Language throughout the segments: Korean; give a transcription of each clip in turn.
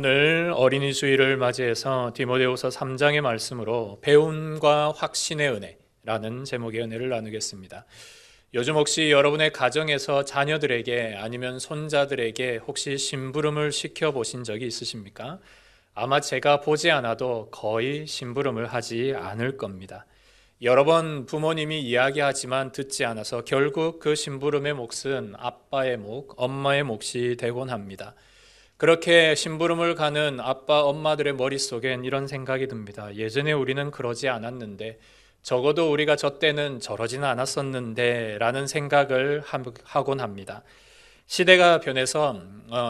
오늘 어린이 주일을 맞이해서 디모데후서 3장의 말씀으로 배움과 확신의 은혜라는 제목의 은혜를 나누겠습니다. 요즘 혹시 여러분의 가정에서 자녀들에게 아니면 손자들에게 혹시 심부름을 시켜보신 적이 있으십니까? 아마 제가 보지 않아도 거의 심부름을 하지 않을 겁니다. 여러 번 부모님이 이야기하지만 듣지 않아서 결국 그 심부름의 몫은 아빠의 몫, 엄마의 몫이 되곤 합니다. 그렇게 심부름을 가는 아빠, 엄마들의 머릿속엔 이런 생각이 듭니다. 예전에 우리는 그러지 않았는데, 적어도 우리가 저 때는 저러지는 않았었는데 라는 생각을 하곤 합니다. 시대가 변해서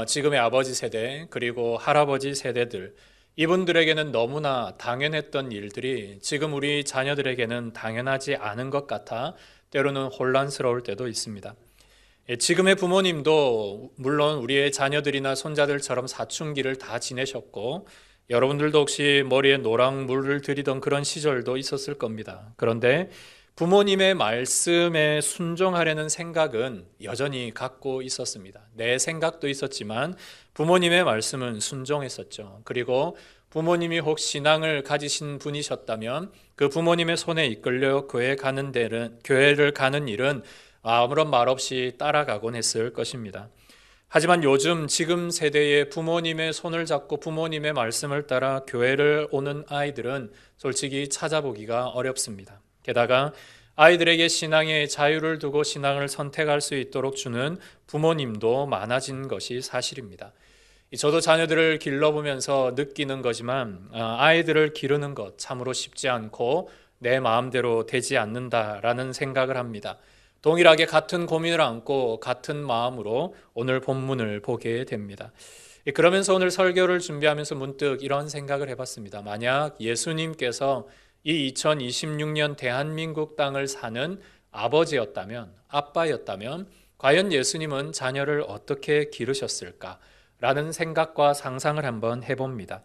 지금의 아버지 세대 그리고 할아버지 세대들, 이분들에게는 너무나 당연했던 일들이 지금 우리 자녀들에게는 당연하지 않은 것 같아 때로는 혼란스러울 때도 있습니다. 지금의 부모님도 물론 우리의 자녀들이나 손자들처럼 사춘기를 다 지내셨고, 여러분들도 혹시 머리에 노랑물을 들이던 그런 시절도 있었을 겁니다. 그런데 부모님의 말씀에 순종하려는 생각은 여전히 갖고 있었습니다. 내 생각도 있었지만 부모님의 말씀은 순종했었죠. 그리고 부모님이 혹 신앙을 가지신 분이셨다면 그 부모님의 손에 이끌려 교회를 가는 일은 아무런 말 없이 따라가곤 했을 것입니다. 하지만 요즘 지금 세대의 부모님의 손을 잡고 부모님의 말씀을 따라 교회를 오는 아이들은 솔직히 찾아보기가 어렵습니다. 게다가 아이들에게 신앙의 자유를 두고 신앙을 선택할 수 있도록 주는 부모님도 많아진 것이 사실입니다. 저도 자녀들을 길러보면서 느끼는 거지만 아이들을 기르는 것 참으로 쉽지 않고 내 마음대로 되지 않는다라는 생각을 합니다. 동일하게 같은 고민을 안고 같은 마음으로 오늘 본문을 보게 됩니다. 그러면서 오늘 설교를 준비하면서 문득 이런 생각을 해봤습니다. 만약 예수님께서 이 2026년 대한민국 땅을 사는 아버지였다면, 아빠였다면 과연 예수님은 자녀를 어떻게 기르셨을까? 라는 생각과 상상을 한번 해봅니다.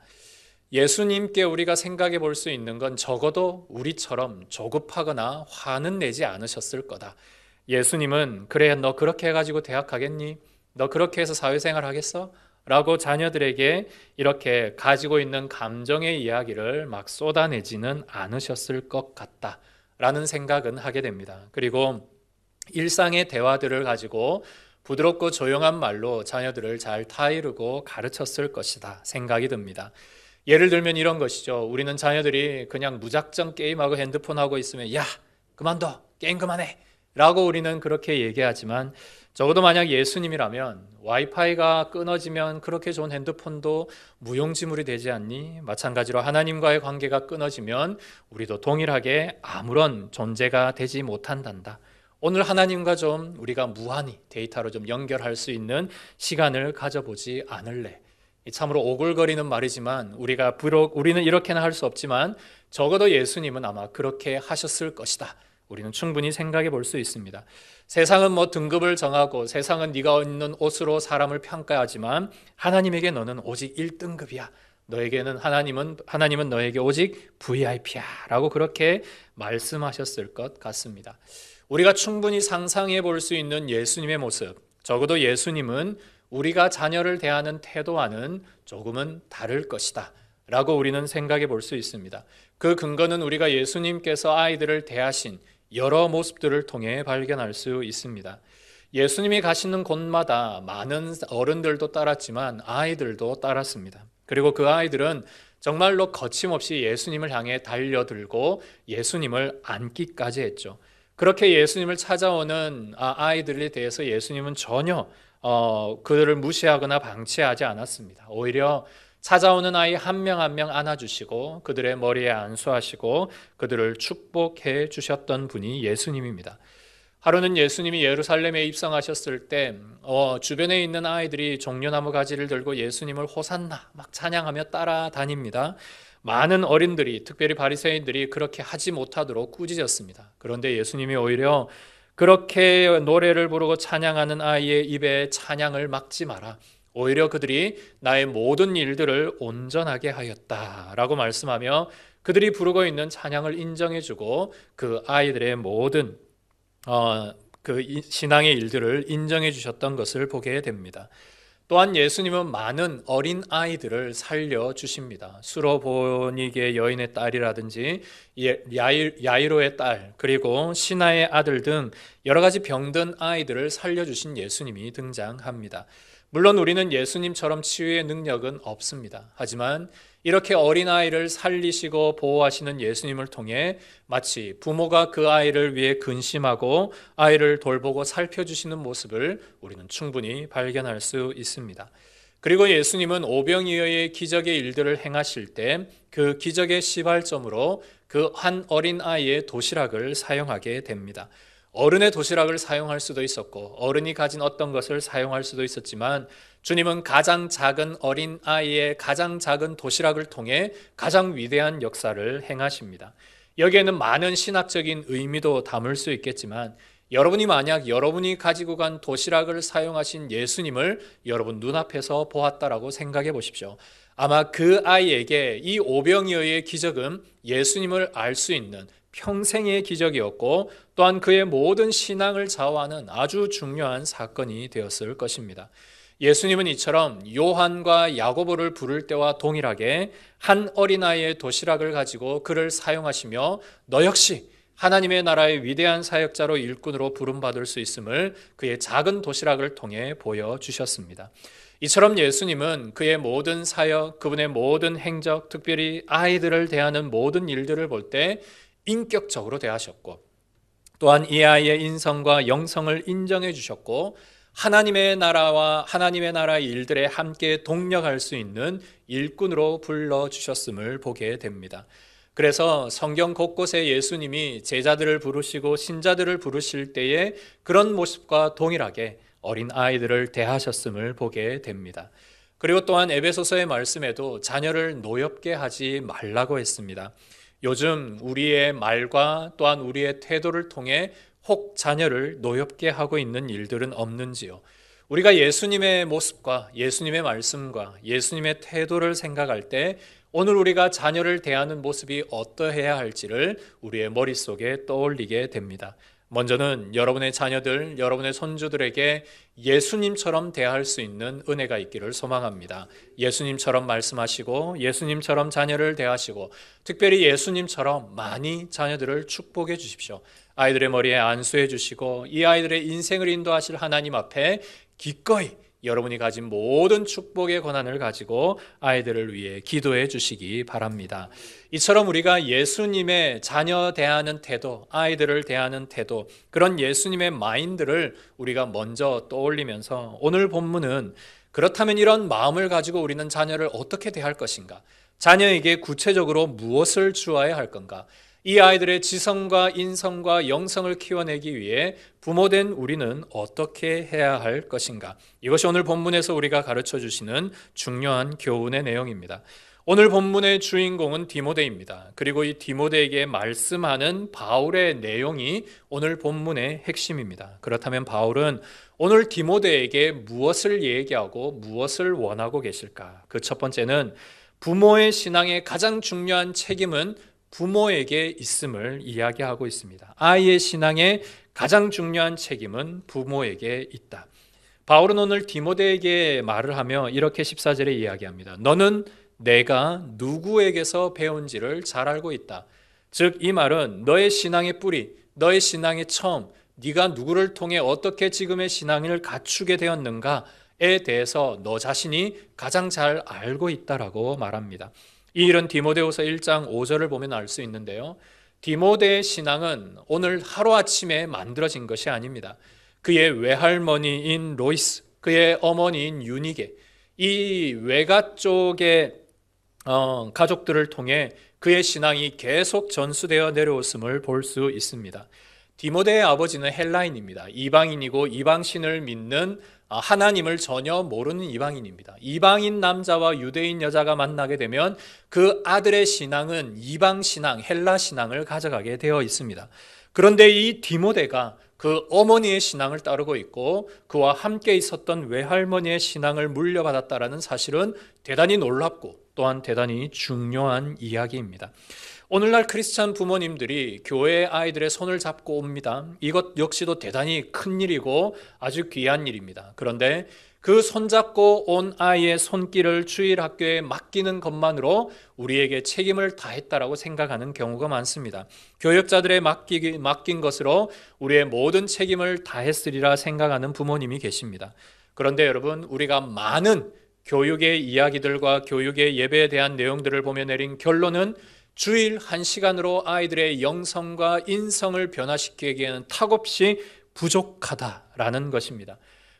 예수님께 우리가 생각해 볼 수 있는 건 적어도 우리처럼 조급하거나 화는 내지 않으셨을 거다. 예수님은 그래 너 그렇게 해가지고 대학 가겠니? 너 그렇게 해서 사회생활 하겠어? 라고 자녀들에게 이렇게 가지고 있는 감정의 이야기를 막 쏟아내지는 않으셨을 것 같다 라는 생각은 하게 됩니다. 그리고 일상의 대화들을 가지고 부드럽고 조용한 말로 자녀들을 잘 타이르고 가르쳤을 것이다 생각이 듭니다. 예를 들면 이런 것이죠. 우리는 자녀들이 그냥 무작정 게임하고 핸드폰하고 있으면 야 그만둬 게임 그만해 라고 우리는 그렇게 얘기하지만 적어도 만약 예수님이라면 와이파이가 끊어지면 그렇게 좋은 핸드폰도 무용지물이 되지 않니? 마찬가지로 하나님과의 관계가 끊어지면 우리도 동일하게 아무런 존재가 되지 못한단다. 오늘 하나님과 좀 우리가 무한히 데이터로 좀 연결할 수 있는 시간을 가져보지 않을래? 참으로 오글거리는 말이지만 우리는 이렇게는 할 수 없지만 적어도 예수님은 아마 그렇게 하셨을 것이다. 우리는 충분히 생각해 볼 수 있습니다. 세상은 뭐 등급을 정하고 세상은 네가 입는 옷으로 사람을 평가하지만 하나님에게 너는 오직 1등급이야. 하나님은 너에게 오직 VIP야 라고 그렇게 말씀하셨을 것 같습니다. 우리가 충분히 상상해 볼 수 있는 예수님의 모습, 적어도 예수님은 우리가 자녀를 대하는 태도와는 조금은 다를 것이다 라고 우리는 생각해 볼 수 있습니다. 그 근거는 우리가 예수님께서 아이들을 대하신 여러 모습들을 통해 발견할 수 있습니다. 예수님이 가시는 곳마다 많은 어른들도 따랐지만 아이들도 따랐습니다. 그리고 그 아이들은 정말로 거침없이 예수님을 향해 달려들고 예수님을 안기까지 했죠. 그렇게 예수님을 찾아오는 아이들에 대해서 예수님은 전혀 그들을 무시하거나 방치하지 않았습니다. 오히려 찾아오는 아이 한 명 한 명 안아주시고 그들의 머리에 안수하시고 그들을 축복해 주셨던 분이 예수님입니다. 하루는 예수님이 예루살렘에 입성하셨을 때 주변에 있는 아이들이 종려나무 가지를 들고 예수님을 호산나 막 찬양하며 따라다닙니다. 많은 어린들이 특별히 바리새인들이 그렇게 하지 못하도록 꾸짖었습니다. 그런데 예수님이 오히려 그렇게 노래를 부르고 찬양하는 아이의 입에 찬양을 막지 마라. 오히려 그들이 나의 모든 일들을 온전하게 하였다라고 말씀하며 그들이 부르고 있는 찬양을 인정해주고 그 아이들의 모든 그 신앙의 일들을 인정해 주셨던 것을 보게 됩니다. 또한 예수님은 많은 어린 아이들을 살려주십니다. 수로보니게 여인의 딸이라든지 야이로의 딸, 그리고 시나의 아들 등 여러 가지 병든 아이들을 살려주신 예수님이 등장합니다. 물론 우리는 예수님처럼 치유의 능력은 없습니다. 하지만 이렇게 어린아이를 살리시고 보호하시는 예수님을 통해 마치 부모가 그 아이를 위해 근심하고 아이를 돌보고 살펴주시는 모습을 우리는 충분히 발견할 수 있습니다. 그리고 예수님은 오병이어의 기적의 일들을 행하실 때 그 기적의 시발점으로 그 한 어린아이의 도시락을 사용하게 됩니다. 어른의 도시락을 사용할 수도 있었고 어른이 가진 어떤 것을 사용할 수도 있었지만 주님은 가장 작은 어린 아이의 가장 작은 도시락을 통해 가장 위대한 역사를 행하십니다. 여기에는 많은 신학적인 의미도 담을 수 있겠지만 여러분이 만약 여러분이 가지고 간 도시락을 사용하신 예수님을 여러분 눈앞에서 보았다라고 생각해 보십시오. 아마 그 아이에게 이 오병이어의 기적은 예수님을 알 수 있는 평생의 기적이었고 또한 그의 모든 신앙을 좌우하는 아주 중요한 사건이 되었을 것입니다. 예수님은 이처럼 요한과 야고보를 부를 때와 동일하게 한 어린아이의 도시락을 가지고 그를 사용하시며 너 역시 하나님의 나라의 위대한 사역자로 일꾼으로 부름받을 수 있음을 그의 작은 도시락을 통해 보여주셨습니다. 이처럼 예수님은 그의 모든 사역, 그분의 모든 행적, 특별히 아이들을 대하는 모든 일들을 볼 때 인격적으로 대하셨고 또한 이 아이의 인성과 영성을 인정해 주셨고 하나님의 나라와 하나님의 나라의 일들에 함께 동력할 수 있는 일꾼으로 불러주셨음을 보게 됩니다. 그래서 성경 곳곳에 예수님이 제자들을 부르시고 신자들을 부르실 때에 그런 모습과 동일하게 어린 아이들을 대하셨음을 보게 됩니다. 그리고 또한 에베소서의 말씀에도 자녀를 노엽게 하지 말라고 했습니다. 요즘 우리의 말과 또한 우리의 태도를 통해 혹 자녀를 노엽게 하고 있는 일들은 없는지요? 우리가 예수님의 모습과 예수님의 말씀과 예수님의 태도를 생각할 때 오늘 우리가 자녀를 대하는 모습이 어떠해야 할지를 우리의 머릿속에 떠올리게 됩니다. 먼저는 여러분의 자녀들, 여러분의 손주들에게 예수님처럼 대할 수 있는 은혜가 있기를 소망합니다. 예수님처럼 말씀하시고 예수님처럼 자녀를 대하시고 특별히 예수님처럼 많이 자녀들을 축복해 주십시오. 아이들의 머리에 안수해 주시고 이 아이들의 인생을 인도하실 하나님 앞에 기꺼이 여러분이 가진 모든 축복의 권한을 가지고 아이들을 위해 기도해 주시기 바랍니다. 이처럼 우리가 예수님의 자녀 대하는 태도, 아이들을 대하는 태도, 그런 예수님의 마인드를 우리가 먼저 떠올리면서 오늘 본문은 그렇다면 이런 마음을 가지고 우리는 자녀를 어떻게 대할 것인가? 자녀에게 구체적으로 무엇을 주어야 할 건가? 이 아이들의 지성과 인성과 영성을 키워내기 위해 부모된 우리는 어떻게 해야 할 것인가? 이것이 오늘 본문에서 우리가 가르쳐 주시는 중요한 교훈의 내용입니다. 오늘 본문의 주인공은 디모데입니다. 그리고 이 디모데에게 말씀하는 바울의 내용이 오늘 본문의 핵심입니다. 그렇다면 바울은 오늘 디모데에게 무엇을 얘기하고 무엇을 원하고 계실까? 그 첫 번째는 부모의 신앙의 가장 중요한 책임은 부모에게 있음을 이야기하고 있습니다. 아이의 신앙의 가장 중요한 책임은 부모에게 있다. 바울은 오늘 디모데에게 말을 하며 이렇게 14절에 이야기합니다. 너는 내가 누구에게서 배운지를 잘 알고 있다. 즉 이 말은 너의 신앙의 뿌리, 너의 신앙의 처음, 네가 누구를 통해 어떻게 지금의 신앙을 갖추게 되었는가에 대해서 너 자신이 가장 잘 알고 있다라고 말합니다. 이 일은 디모데후서 1장 5절을 보면 알 수 있는데요. 디모데의 신앙은 오늘 하루아침에 만들어진 것이 아닙니다. 그의 외할머니인 로이스, 그의 어머니인 유니게, 이 외가 쪽의 가족들을 통해 그의 신앙이 계속 전수되어 내려왔음을 볼 수 있습니다. 디모데의 아버지는 헬라인입니다. 이방인이고 이방신을 믿는 하나님을 전혀 모르는 이방인입니다. 이방인 남자와 유대인 여자가 만나게 되면 그 아들의 신앙은 이방 신앙, 헬라 신앙을 가져가게 되어 있습니다. 그런데 이 디모데가 그 어머니의 신앙을 따르고 있고 그와 함께 있었던 외할머니의 신앙을 물려받았다라는 사실은 대단히 놀랍고 또한 대단히 중요한 이야기입니다. 오늘날 크리스찬 부모님들이 교회 아이들의 손을 잡고 옵니다. 이것 역시도 대단히 큰 일이고 아주 귀한 일입니다. 그런데 그 손잡고 온 아이의 손길을 주일학교에 맡기는 것만으로 우리에게 책임을 다했다라고 생각하는 경우가 많습니다. 교역자들의 맡긴 것으로 우리의 모든 책임을 다했으리라 생각하는 부모님이 계십니다. 그런데 여러분, 우리가 많은 교육의 이야기들과 교육의 예배에 대한 내용들을 보며 내린 결론은 주일 1시간으로 아이들의 영성과 인성을 변화시키기에는 턱없이 부족하다라는 것입니다.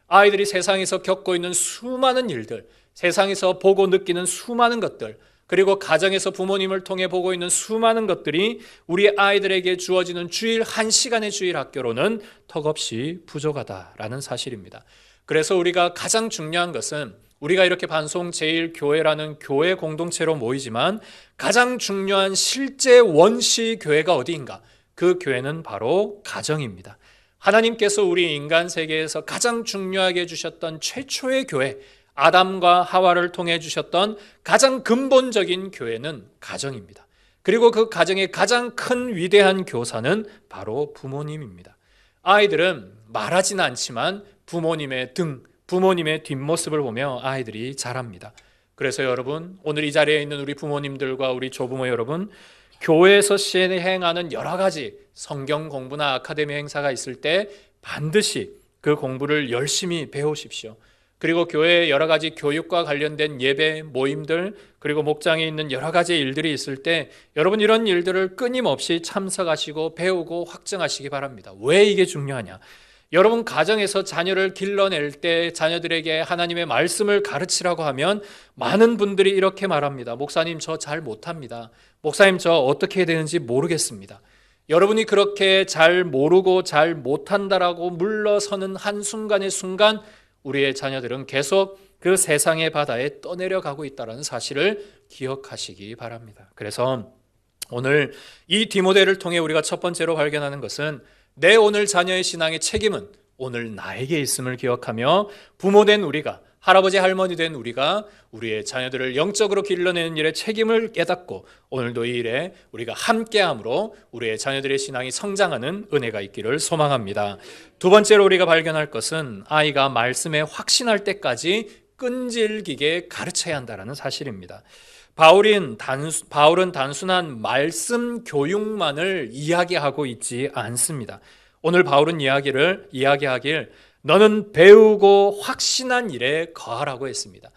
아이들이 세상에서 겪고 있는 수많은 일들, 세상에서 보고 느끼는 수많은 것들, 그리고 가정에서 부모님을 통해 보고 있는 수많은 것들이 우리 아이들에게 주어지는 주일 1시간의 주일 학교로는 턱없이 부족하다라는 사실입니다. 그래서 우리가 가장 중요한 것은 우리가 이렇게 반송 제1교회라는 교회 공동체로 모이지만 가장 중요한 실제 원시 교회가 어디인가? 그 교회는 바로 가정입니다. 하나님께서 우리 인간 세계에서 가장 중요하게 주셨던 최초의 교회, 아담과 하와를 통해 주셨던 가장 근본적인 교회는 가정입니다. 그리고 그 가정의 가장 큰 위대한 교사는 바로 부모님입니다. 아이들은 말하지는 않지만 부모님의 등, 부모님의 뒷모습을 보며 아이들이 자랍니다. 그래서 여러분, 오늘 이 자리에 있는 우리 부모님들과 우리 조부모 여러분, 교회에서 시행하는 여러 가지 성경 공부나 아카데미 행사가 있을 때 반드시 그 공부를 열심히 배우십시오. 그리고 교회의 여러 가지 교육과 관련된 예배, 모임들, 그리고 목장에 있는 여러 가지 일들이 있을 때 여러분 이런 일들을 끊임없이 참석하시고 배우고 확증하시기 바랍니다. 왜 이게 중요하냐? 여러분 가정에서 자녀를 길러낼 때 자녀들에게 하나님의 말씀을 가르치라고 하면 많은 분들이 이렇게 말합니다. 목사님, 저 잘 못합니다. 목사님, 저 어떻게 해야 되는지 모르겠습니다. 여러분이 그렇게 잘 모르고 잘 못한다라고 물러서는 한순간의 순간 우리의 자녀들은 계속 그 세상의 바다에 떠내려가고 있다는 사실을 기억하시기 바랍니다. 그래서 오늘 이 디모데를 통해 우리가 첫 번째로 발견하는 것은 내 오늘 자녀의 신앙의 책임은 오늘 나에게 있음을 기억하며 부모된 우리가, 할아버지 할머니 된 우리가 우리의 자녀들을 영적으로 길러내는 일에 책임을 깨닫고 오늘도 이 일에 우리가 함께함으로 우리의 자녀들의 신앙이 성장하는 은혜가 있기를 소망합니다. 두 번째로 우리가 발견할 것은 아이가 말씀에 확신할 때까지 끈질기게 가르쳐야 한다는 사실입니다. 바울은 단순한 말씀 교육만을 이야기하고 있지 않습니다. 오늘 바울은 이야기하길 너는 배우고 확신한 일에 거하라고 했습니다.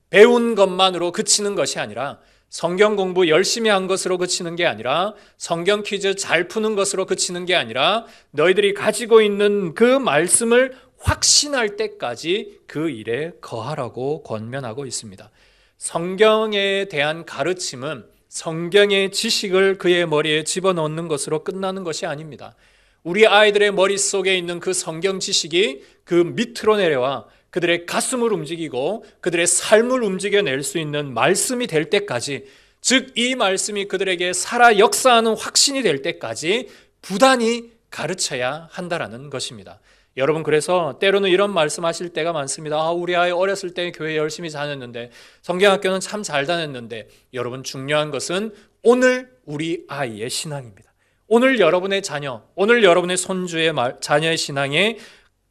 배운 것만으로 그치는 것이 아니라 성경 공부 열심히 한 것으로 그치는 게 아니라 성경 퀴즈 잘 푸는 것으로 그치는 게 아니라 너희들이 가지고 있는 그 말씀을 확신할 때까지 그 일에 거하라고 권면하고 있습니다. 성경에 대한 가르침은 성경의 지식을 그의 머리에 집어넣는 것으로 끝나는 것이 아닙니다. 우리 아이들의 머릿속에 있는 그 성경 지식이 그 밑으로 내려와 그들의 가슴을 움직이고 그들의 삶을 움직여낼 수 있는 말씀이 될 때까지, 즉 이 말씀이 그들에게 살아 역사하는 확신이 될 때까지 부단히 가르쳐야 한다라는 것입니다. 여러분, 그래서 때로는 이런 말씀하실 때가 많습니다. 우리 아이 어렸을 때 교회 열심히 다녔는데, 성경학교는 참 잘 다녔는데, 여러분 중요한 것은 오늘 우리 아이의 신앙입니다. 오늘 여러분의 자녀, 오늘 여러분의 손주의 자녀의 신앙에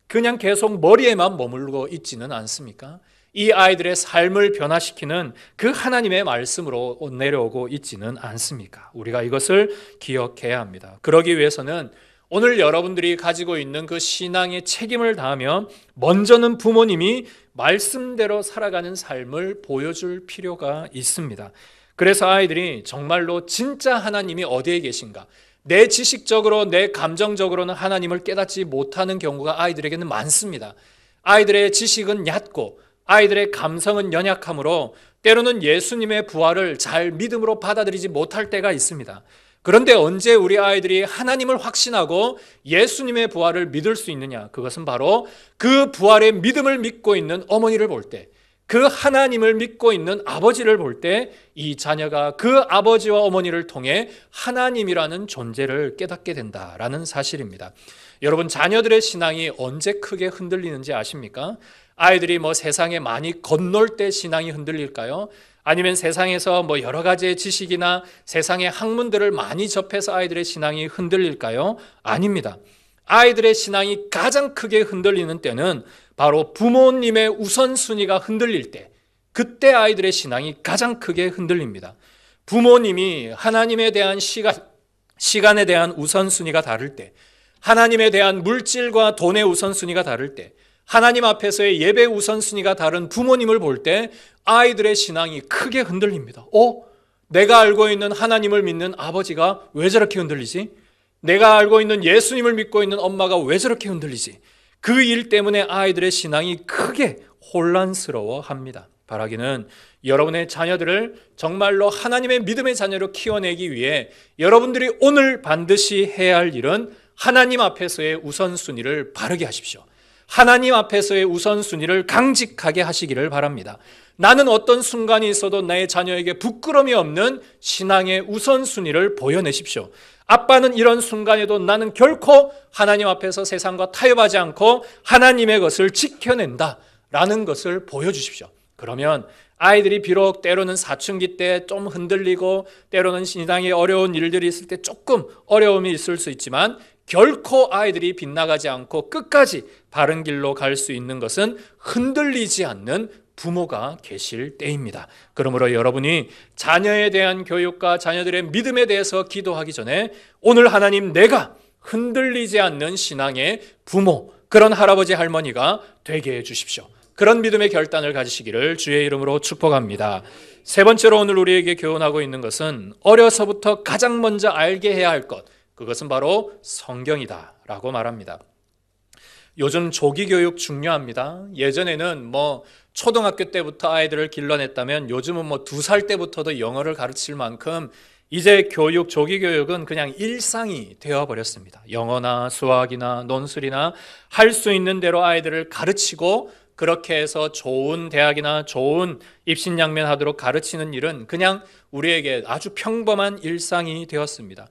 그냥 계속 머리에만 머물고 있지는 않습니까? 이 아이들의 삶을 변화시키는 그 하나님의 말씀으로 내려오고 있지는 않습니까? 우리가 이것을 기억해야 합니다. 그러기 위해서는 오늘 여러분들이 가지고 있는 그 신앙의 책임을 다하며 먼저는 부모님이 말씀대로 살아가는 삶을 보여줄 필요가 있습니다. 그래서 아이들이 정말로 진짜 하나님이 어디에 계신가, 내 지식적으로 내 감정적으로는 하나님을 깨닫지 못하는 경우가 아이들에게는 많습니다. 아이들의 지식은 얕고 아이들의 감성은 연약하므로 때로는 예수님의 부활을 잘 믿음으로 받아들이지 못할 때가 있습니다. 그런데 언제 우리 아이들이 하나님을 확신하고 예수님의 부활을 믿을 수 있느냐? 그것은 바로 그 부활의 믿음을 믿고 있는 어머니를 볼 때, 그 하나님을 믿고 있는 아버지를 볼 때 이 자녀가 그 아버지와 어머니를 통해 하나님이라는 존재를 깨닫게 된다라는 사실입니다. 여러분, 자녀들의 신앙이 언제 크게 흔들리는지 아십니까? 아이들이 세상에 많이 건널 때 신앙이 흔들릴까요? 아니면 세상에서 여러 가지의 지식이나 세상의 학문들을 많이 접해서 아이들의 신앙이 흔들릴까요? 아닙니다. 아이들의 신앙이 가장 크게 흔들리는 때는 바로 부모님의 우선순위가 흔들릴 때, 그때 아이들의 신앙이 가장 크게 흔들립니다. 부모님이 하나님에 대한 시간에 대한 우선순위가 다를 때, 하나님에 대한 물질과 돈의 우선순위가 다를 때, 하나님 앞에서의 예배 우선순위가 다른 부모님을 볼 때 아이들의 신앙이 크게 흔들립니다. 내가 알고 있는 하나님을 믿는 아버지가 왜 저렇게 흔들리지? 내가 알고 있는 예수님을 믿고 있는 엄마가 왜 저렇게 흔들리지? 그 일 때문에 아이들의 신앙이 크게 혼란스러워합니다. 바라기는 여러분의 자녀들을 정말로 하나님의 믿음의 자녀로 키워내기 위해 여러분들이 오늘 반드시 해야 할 일은 하나님 앞에서의 우선순위를 바르게 하십시오. 하나님 앞에서의 우선순위를 강직하게 하시기를 바랍니다. 나는 어떤 순간이 있어도 나의 자녀에게 부끄러움이 없는 신앙의 우선순위를 보여내십시오. 아빠는 이런 순간에도 나는 결코 하나님 앞에서 세상과 타협하지 않고 하나님의 것을 지켜낸다라는 것을 보여주십시오. 그러면 아이들이 비록 때로는 사춘기 때 좀 흔들리고 때로는 신앙에 어려운 일들이 있을 때 조금 어려움이 있을 수 있지만 결코 아이들이 빗나가지 않고 끝까지 바른 길로 갈 수 있는 것은 흔들리지 않는 부모가 계실 때입니다. 그러므로 여러분이 자녀에 대한 교육과 자녀들의 믿음에 대해서 기도하기 전에 오늘 하나님, 내가 흔들리지 않는 신앙의 부모, 그런 할아버지 할머니가 되게 해주십시오. 그런 믿음의 결단을 가지시기를 주의 이름으로 축복합니다. 세 번째로 오늘 우리에게 교훈하고 있는 것은 어려서부터 가장 먼저 알게 해야 할 것, 그것은 바로 성경이다라고 말합니다. 요즘 조기 교육 중요합니다. 예전에는 초등학교 때부터 아이들을 길러냈다면 요즘은 2살 때부터도 영어를 가르칠 만큼 이제 조기 교육은 그냥 일상이 되어버렸습니다. 영어나 수학이나 논술이나 할 수 있는 대로 아이들을 가르치고 그렇게 해서 좋은 대학이나 좋은 입신양면하도록 가르치는 일은 그냥 우리에게 아주 평범한 일상이 되었습니다.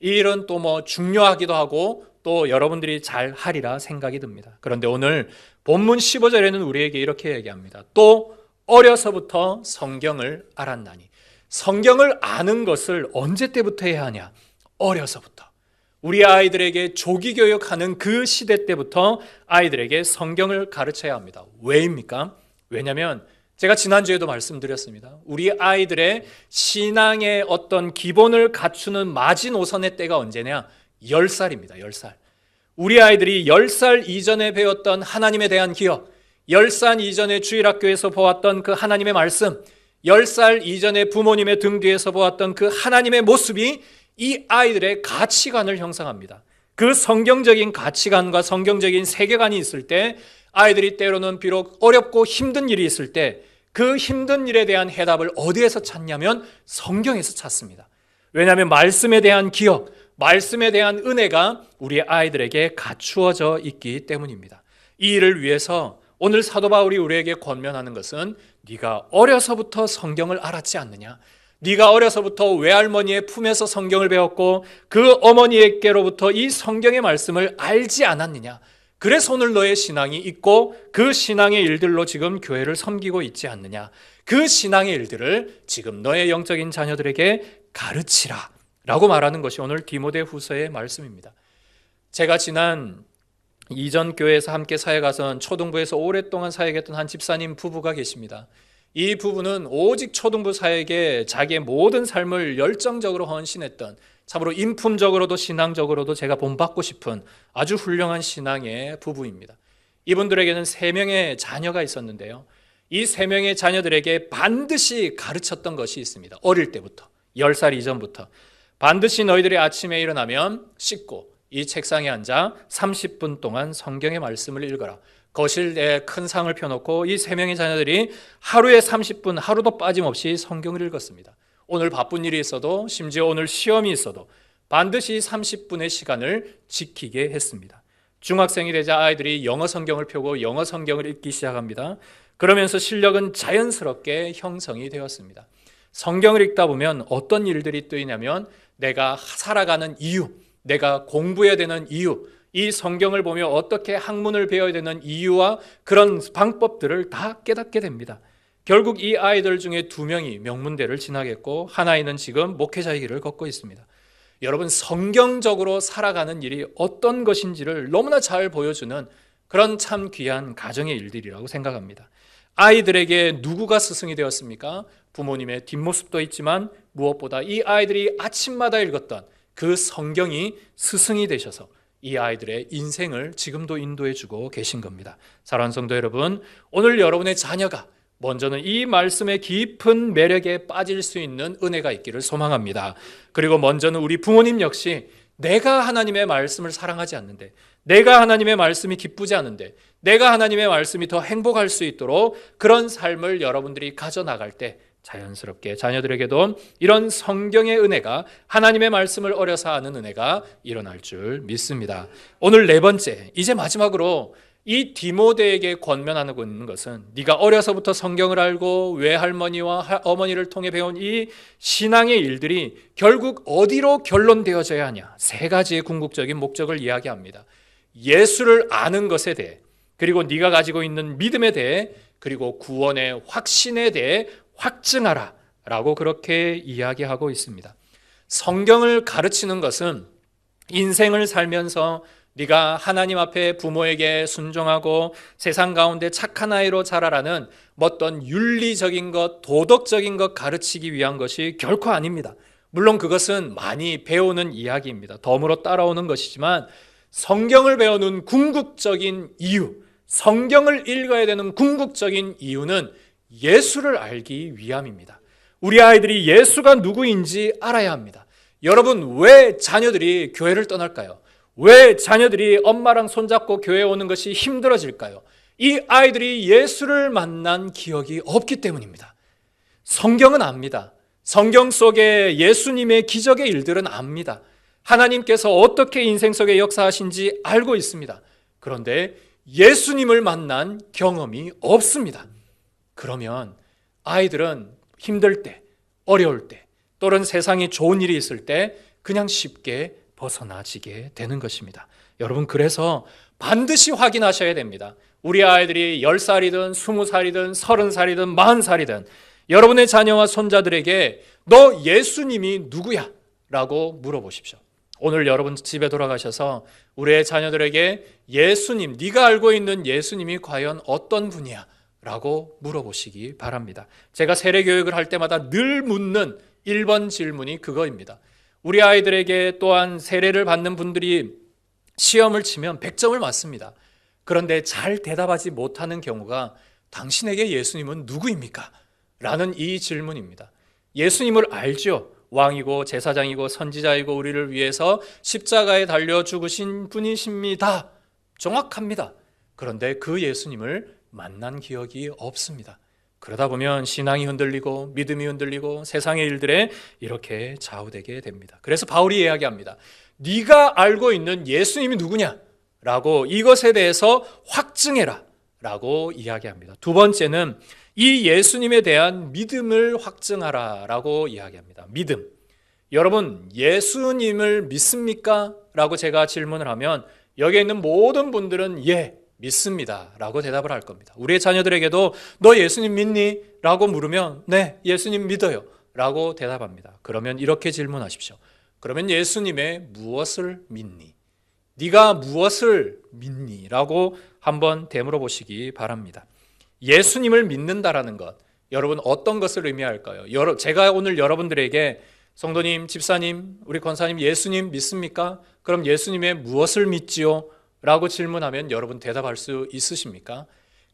이 일은 또 중요하기도 하고 또 여러분들이 잘 하리라 생각이 듭니다. 그런데 오늘 본문 15절에는 우리에게 이렇게 얘기합니다. 또 어려서부터 성경을 알았나니. 성경을 아는 것을 언제 때부터 해야 하냐? 어려서부터. 우리 아이들에게 조기 교육하는 그 시대 때부터 아이들에게 성경을 가르쳐야 합니다. 왜입니까? 왜냐하면 제가 지난주에도 말씀드렸습니다. 우리 아이들의 신앙의 어떤 기본을 갖추는 마지노선의 때가 언제냐? 10살입니다. 10살. 우리 아이들이 10살 이전에 배웠던 하나님에 대한 기억, 10살 이전에 주일학교에서 보았던 그 하나님의 말씀, 10살 이전에 부모님의 등 뒤에서 보았던 그 하나님의 모습이 이 아이들의 가치관을 형성합니다. 그 성경적인 가치관과 성경적인 세계관이 있을 때 아이들이 때로는 비록 어렵고 힘든 일이 있을 때 그 힘든 일에 대한 해답을 어디에서 찾냐면 성경에서 찾습니다. 왜냐하면 말씀에 대한 기억, 말씀에 대한 은혜가 우리 아이들에게 갖추어져 있기 때문입니다. 이 일을 위해서 오늘 사도 바울이 우리에게 권면하는 것은 네가 어려서부터 성경을 알았지 않느냐? 네가 어려서부터 외할머니의 품에서 성경을 배웠고 그 어머니에게로부터 이 성경의 말씀을 알지 않았느냐? 그래서 오늘 너의 신앙이 있고 그 신앙의 일들로 지금 교회를 섬기고 있지 않느냐? 그 신앙의 일들을 지금 너의 영적인 자녀들에게 가르치라 라고 말하는 것이 오늘 디모데후서의 말씀입니다. 제가 지난 이전 교회에서 함께 사역하던 초등부에서 오랫동안 사역했던 한 집사님 부부가 계십니다. 이 부부는 오직 초등부 사역에 자기의 모든 삶을 열정적으로 헌신했던, 참으로 인품적으로도 신앙적으로도 제가 본받고 싶은 아주 훌륭한 신앙의 부부입니다. 이분들에게는 3명의 자녀가 있었는데요, 이 3명의 자녀들에게 반드시 가르쳤던 것이 있습니다. 어릴 때부터, 10살 이전부터 반드시 너희들이 아침에 일어나면 씻고 이 책상에 앉아 30분 동안 성경의 말씀을 읽어라. 거실에 큰 상을 펴놓고 이 3명의 자녀들이 하루에 30분, 하루도 빠짐없이 성경을 읽었습니다. 오늘 바쁜 일이 있어도, 심지어 오늘 시험이 있어도 반드시 30분의 시간을 지키게 했습니다. 중학생이 되자 아이들이 영어 성경을 펴고 영어 성경을 읽기 시작합니다. 그러면서 실력은 자연스럽게 형성이 되었습니다. 성경을 읽다 보면 어떤 일들이 뜨이냐면 내가 살아가는 이유, 내가 공부해야 되는 이유, 이 성경을 보며 어떻게 학문을 배워야 되는 이유와 그런 방법들을 다 깨닫게 됩니다. 결국 이 아이들 중에 2명이 명문대를 진학했고 한 아이는 지금 목회자의 길을 걷고 있습니다. 여러분 성경적으로 살아가는 일이 어떤 것인지를 너무나 잘 보여주는 그런 참 귀한 가정의 일들이라고 생각합니다. 아이들에게 누구가 스승이 되었습니까? 부모님의 뒷모습도 있지만 무엇보다 이 아이들이 아침마다 읽었던 그 성경이 스승이 되셔서 이 아이들의 인생을 지금도 인도해 주고 계신 겁니다. 사랑하는 성도 여러분, 오늘 여러분의 자녀가 먼저는 이 말씀의 깊은 매력에 빠질 수 있는 은혜가 있기를 소망합니다. 그리고 먼저는 우리 부모님 역시 내가 하나님의 말씀을 사랑하지 않는데, 내가 하나님의 말씀이 기쁘지 않은데, 내가 하나님의 말씀이 더 행복할 수 있도록 그런 삶을 여러분들이 가져나갈 때 자연스럽게 자녀들에게도 이런 성경의 은혜가, 하나님의 말씀을 어려서 아는 은혜가 일어날 줄 믿습니다. 오늘 네 번째, 이제 마지막으로 이 디모데에게 권면하고 있는 것은 네가 어려서부터 성경을 알고 외할머니와 어머니를 통해 배운 이 신앙의 일들이 결국 어디로 결론되어져야 하냐, 세 가지의 궁극적인 목적을 이야기합니다. 예수를 아는 것에 대해, 그리고 네가 가지고 있는 믿음에 대해, 그리고 구원의 확신에 대해 확증하라 라고 그렇게 이야기하고 있습니다. 성경을 가르치는 것은 인생을 살면서 네가 하나님 앞에 부모에게 순종하고 세상 가운데 착한 아이로 자라라는 어떤 윤리적인 것, 도덕적인 것 가르치기 위한 것이 결코 아닙니다. 물론 그것은 많이 배우는 이야기입니다. 덤으로 따라오는 것이지만 성경을 배우는 궁극적인 이유, 성경을 읽어야 되는 궁극적인 이유는 예수를 알기 위함입니다. 우리 아이들이 예수가 누구인지 알아야 합니다. 여러분, 왜 자녀들이 교회를 떠날까요? 왜 자녀들이 엄마랑 손잡고 교회에 오는 것이 힘들어질까요? 이 아이들이 예수를 만난 기억이 없기 때문입니다. 성경은 압니다. 성경 속에 예수님의 기적의 일들은 압니다. 하나님께서 어떻게 인생 속에 역사하신지 알고 있습니다. 그런데 예수님을 만난 경험이 없습니다. 그러면 아이들은 힘들 때, 어려울 때, 또는 세상에 좋은 일이 있을 때 그냥 쉽게 벗어나지게 되는 것입니다. 여러분, 그래서 반드시 확인하셔야 됩니다. 우리 아이들이 10살이든 20살이든 30살이든 40살이든 여러분의 자녀와 손자들에게 너 예수님이 누구야? 라고 물어보십시오. 오늘 여러분 집에 돌아가셔서 우리의 자녀들에게 예수님, 네가 알고 있는 예수님이 과연 어떤 분이야? 라고 물어보시기 바랍니다. 제가 세례교육을 할 때마다 늘 묻는 1번 질문이 그거입니다. 우리 아이들에게 또한 세례를 받는 분들이 시험을 치면 100점을 맞습니다. 그런데 잘 대답하지 못하는 경우가 당신에게 예수님은 누구입니까? 라는 이 질문입니다. 예수님을 알죠. 왕이고 제사장이고 선지자이고 우리를 위해서 십자가에 달려 죽으신 분이십니다. 정확합니다. 그런데 그 예수님을 만난 기억이 없습니다. 그러다 보면 신앙이 흔들리고 믿음이 흔들리고 세상의 일들에 이렇게 좌우되게 됩니다. 그래서 바울이 이야기합니다. 네가 알고 있는 예수님이 누구냐? 라고 이것에 대해서 확증해라 라고 이야기합니다. 두 번째는 이 예수님에 대한 믿음을 확증하라 라고 이야기합니다. 믿음. 여러분, 예수님을 믿습니까? 라고 제가 질문을 하면 여기에 있는 모든 분들은 예, 믿습니다 라고 대답을 할 겁니다. 우리의 자녀들에게도 너 예수님 믿니? 라고 물으면 네, 예수님 믿어요 라고 대답합니다. 그러면 이렇게 질문하십시오. 그러면 예수님의 무엇을 믿니? 네가 무엇을 믿니? 라고 한번 되물어 보시기 바랍니다. 예수님을 믿는다라는 것, 여러분 어떤 것을 의미할까요? 제가 오늘 여러분들에게 성도님, 집사님, 우리 권사님 예수님 믿습니까? 그럼 예수님의 무엇을 믿지요? 라고 질문하면 여러분 대답할 수 있으십니까?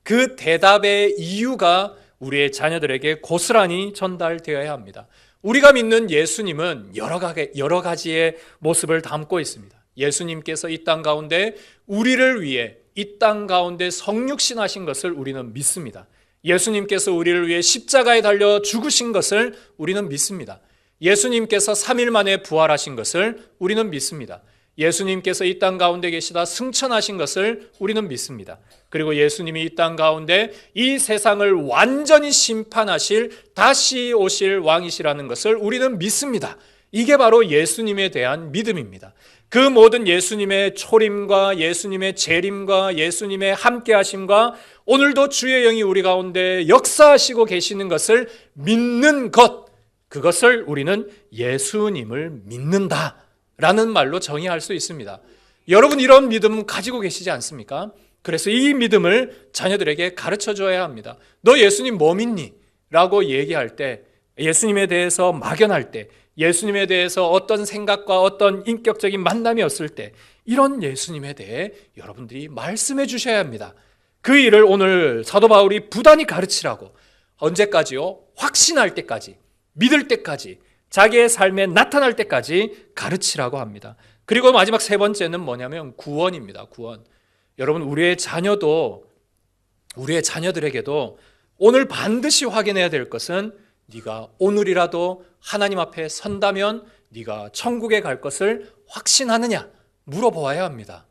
그 대답의 이유가 우리의 자녀들에게 고스란히 전달되어야 합니다. 우리가 믿는 예수님은 여러 가지의 모습을 담고 있습니다. 예수님께서 이 땅 가운데 우리를 위해 이 땅 가운데 성육신하신 것을 우리는 믿습니다. 예수님께서 우리를 위해 십자가에 달려 죽으신 것을 우리는 믿습니다. 예수님께서 3일 만에 부활하신 것을 우리는 믿습니다. 예수님께서 이 땅 가운데 계시다 승천하신 것을 우리는 믿습니다. 그리고 예수님이 이 땅 가운데 이 세상을 완전히 심판하실 다시 오실 왕이시라는 것을 우리는 믿습니다. 이게 바로 예수님에 대한 믿음입니다. 그 모든 예수님의 초림과 예수님의 재림과 예수님의 함께하심과 오늘도 주의 영이 우리 가운데 역사하시고 계시는 것을 믿는 것, 그것을 우리는 예수님을 믿는다 라는 말로 정의할 수 있습니다. 여러분 이런 믿음 가지고 계시지 않습니까? 그래서 이 믿음을 자녀들에게 가르쳐 줘야 합니다. 너 예수님 뭐 믿니? 라고 얘기할 때, 예수님에 대해서 막연할 때, 예수님에 대해서 어떤 생각과 어떤 인격적인 만남이 없을 때 이런 예수님에 대해 여러분들이 말씀해 주셔야 합니다. 그 일을 오늘 사도 바울이 부단히 가르치라고, 언제까지요? 확신할 때까지, 믿을 때까지, 자기의 삶에 나타날 때까지 가르치라고 합니다. 그리고 마지막 세 번째는 뭐냐면 구원입니다. 구원. 여러분 우리의 자녀들에게도 오늘 반드시 확인해야 될 것은 네가 오늘이라도 하나님 앞에 선다면 네가 천국에 갈 것을 확신하느냐 물어보아야 합니다.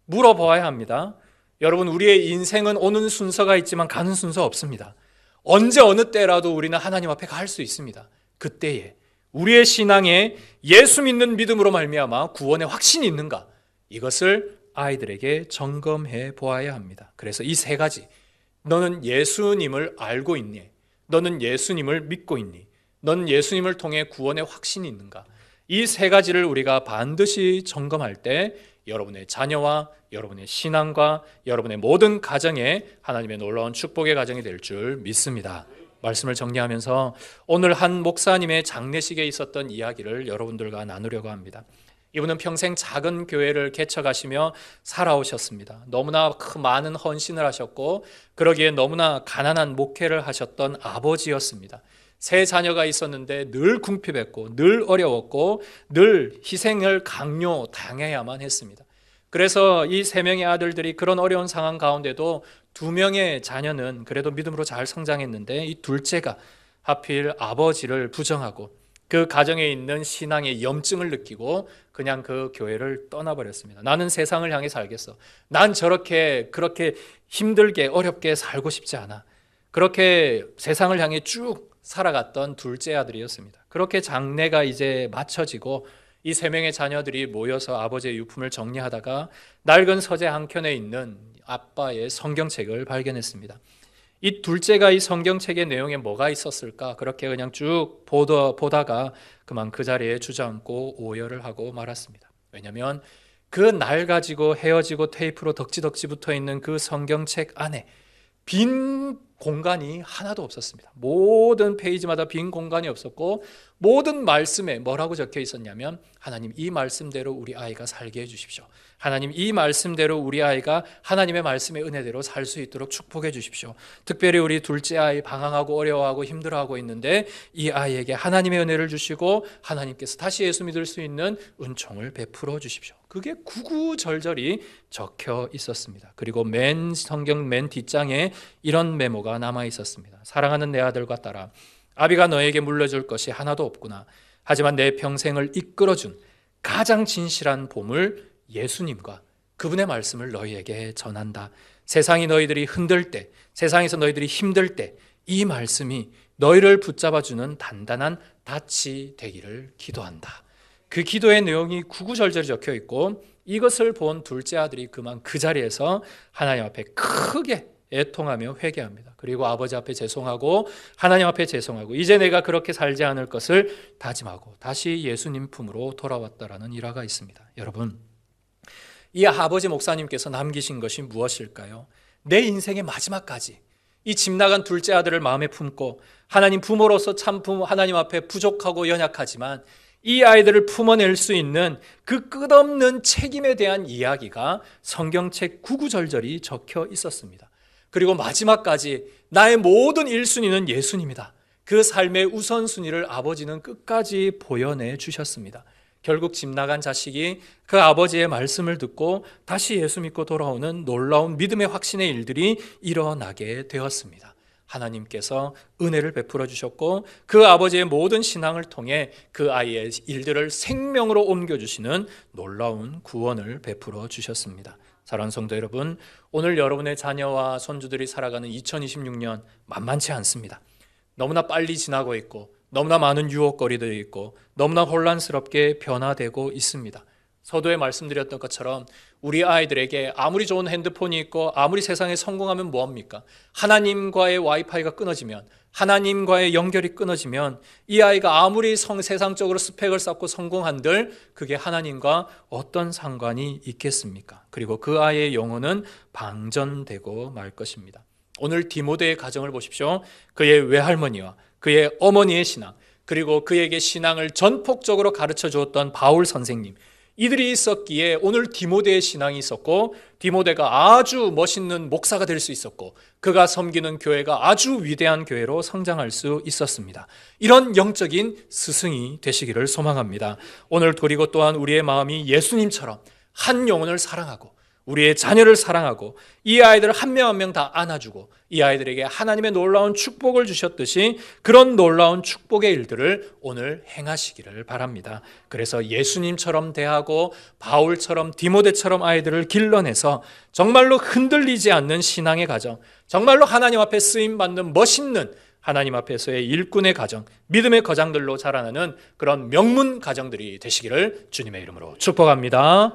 물어보아야 합니다. 여러분 우리의 인생은 오는 순서가 있지만 가는 순서 없습니다. 언제 어느 때라도 우리는 하나님 앞에 갈 수 있습니다. 그때에 우리의 신앙에 예수 믿는 믿음으로 말미암아 구원의 확신이 있는가, 이것을 아이들에게 점검해 보아야 합니다. 그래서 이 세 가지, 너는 예수님을 알고 있니? 너는 예수님을 믿고 있니? 너는 예수님을 통해 구원의 확신이 있는가? 이 세 가지를 우리가 반드시 점검할 때 여러분의 자녀와 여러분의 신앙과 여러분의 모든 가정에 하나님의 놀라운 축복의 가정이 될 줄 믿습니다. 말씀을 정리하면서 오늘 한 목사님의 장례식에 있었던 이야기를 여러분들과 나누려고 합니다. 이분은 평생 작은 교회를 개척하시며 살아오셨습니다. 너무나 많은 헌신을 하셨고 그러기에 너무나 가난한 목회를 하셨던 아버지였습니다. 세 자녀가 있었는데 늘 궁핍했고 늘 어려웠고 늘 희생을 강요당해야만 했습니다. 그래서 이 세 명의 아들들이 그런 어려운 상황 가운데도 두 명의 자녀는 그래도 믿음으로 잘 성장했는데 이 둘째가 하필 아버지를 부정하고 그 가정에 있는 신앙의 염증을 느끼고 그냥 그 교회를 떠나버렸습니다. 나는 세상을 향해 살겠어. 난 그렇게 힘들게 어렵게 살고 싶지 않아. 그렇게 세상을 향해 쭉 살아갔던 둘째 아들이었습니다. 그렇게 장례가 이제 마쳐지고 이 세 명의 자녀들이 모여서 아버지의 유품을 정리하다가 낡은 서재 한켠에 있는 아빠의 성경책을 발견했습니다. 이 둘째가 이 성경책의 내용에 뭐가 있었을까? 그렇게 그냥 쭉 보다가 그만 그 자리에 주저앉고 오열을 하고 말았습니다. 왜냐하면 그 낡아지고 헤어지고 테이프로 덕지덕지 붙어있는 그 성경책 안에 빈 공간이 하나도 없었습니다. 모든 페이지마다 빈 공간이 없었고 모든 말씀에 뭐라고 적혀 있었냐면 하나님 이 말씀대로 우리 아이가 살게 해주십시오. 하나님 이 말씀대로 우리 아이가 하나님의 말씀의 은혜대로 살 수 있도록 축복해 주십시오. 특별히 우리 둘째 아이 방황하고 어려워하고 힘들어하고 있는데 이 아이에게 하나님의 은혜를 주시고 하나님께서 다시 예수 믿을 수 있는 은총을 베풀어 주십시오. 그게 구구절절히 적혀 있었습니다. 그리고 성경 맨 뒷장에 이런 메모가 남아 있었습니다. 사랑하는 내 아들과 딸아, 아비가 너에게 물려줄 것이 하나도 없구나. 하지만 내 평생을 이끌어준 가장 진실한 보물 예수님과 그분의 말씀을 너희에게 전한다. 세상이 너희들이 흔들 때, 세상에서 너희들이 힘들 때 이 말씀이 너희를 붙잡아주는 단단한 닻이 되기를 기도한다. 그 기도의 내용이 구구절절히 적혀 있고 이것을 본 둘째 아들이 그만 그 자리에서 하나님 앞에 크게 애통하며 회개합니다. 그리고 아버지 앞에 죄송하고 하나님 앞에 죄송하고 이제 내가 그렇게 살지 않을 것을 다짐하고 다시 예수님 품으로 돌아왔다라는 일화가 있습니다. 여러분, 이 아버지 목사님께서 남기신 것이 무엇일까요? 내 인생의 마지막까지 이 집 나간 둘째 아들을 마음에 품고 하나님 부모로서 참 하나님 앞에 부족하고 연약하지만 이 아이들을 품어낼 수 있는 그 끝없는 책임에 대한 이야기가 성경책 구구절절히 적혀 있었습니다. 그리고 마지막까지 나의 모든 1순위는 예수님이다. 그 삶의 우선순위를 아버지는 끝까지 보여내 주셨습니다. 결국 집 나간 자식이 그 아버지의 말씀을 듣고 다시 예수 믿고 돌아오는 놀라운 믿음의 확신의 일들이 일어나게 되었습니다. 하나님께서 은혜를 베풀어 주셨고 그 아버지의 모든 신앙을 통해 그 아이의 일들을 생명으로 옮겨주시는 놀라운 구원을 베풀어 주셨습니다. 사랑하는 성도 여러분, 오늘 여러분의 자녀와 손주들이 살아가는 2026년 만만치 않습니다. 너무나 빨리 지나고 있고 너무나 많은 유혹거리들이 있고 너무나 혼란스럽게 변화되고 있습니다. 서두에 말씀드렸던 것처럼 우리 아이들에게 아무리 좋은 핸드폰이 있고 아무리 세상에 성공하면 뭐합니까? 하나님과의 와이파이가 끊어지면, 하나님과의 연결이 끊어지면 이 아이가 아무리 세상적으로 스펙을 쌓고 성공한들 그게 하나님과 어떤 상관이 있겠습니까? 그리고 그 아이의 영혼은 방전되고 말 것입니다. 오늘 디모데의 가정을 보십시오. 그의 외할머니와 그의 어머니의 신앙, 그리고 그에게 신앙을 전폭적으로 가르쳐 주었던 바울 선생님, 이들이 있었기에 오늘 디모데의 신앙이 있었고 디모데가 아주 멋있는 목사가 될 수 있었고 그가 섬기는 교회가 아주 위대한 교회로 성장할 수 있었습니다. 이런 영적인 스승이 되시기를 소망합니다. 오늘 그리고 또한 우리의 마음이 예수님처럼 한 영혼을 사랑하고 우리의 자녀를 사랑하고 이 아이들을 한 명 한 명 다 안아주고 이 아이들에게 하나님의 놀라운 축복을 주셨듯이 그런 놀라운 축복의 일들을 오늘 행하시기를 바랍니다. 그래서 예수님처럼 대하고 바울처럼 디모데처럼 아이들을 길러내서 정말로 흔들리지 않는 신앙의 가정, 정말로 하나님 앞에 쓰임받는 멋있는 하나님 앞에서의 일꾼의 가정, 믿음의 거장들로 자라나는 그런 명문 가정들이 되시기를 주님의 이름으로 축복합니다.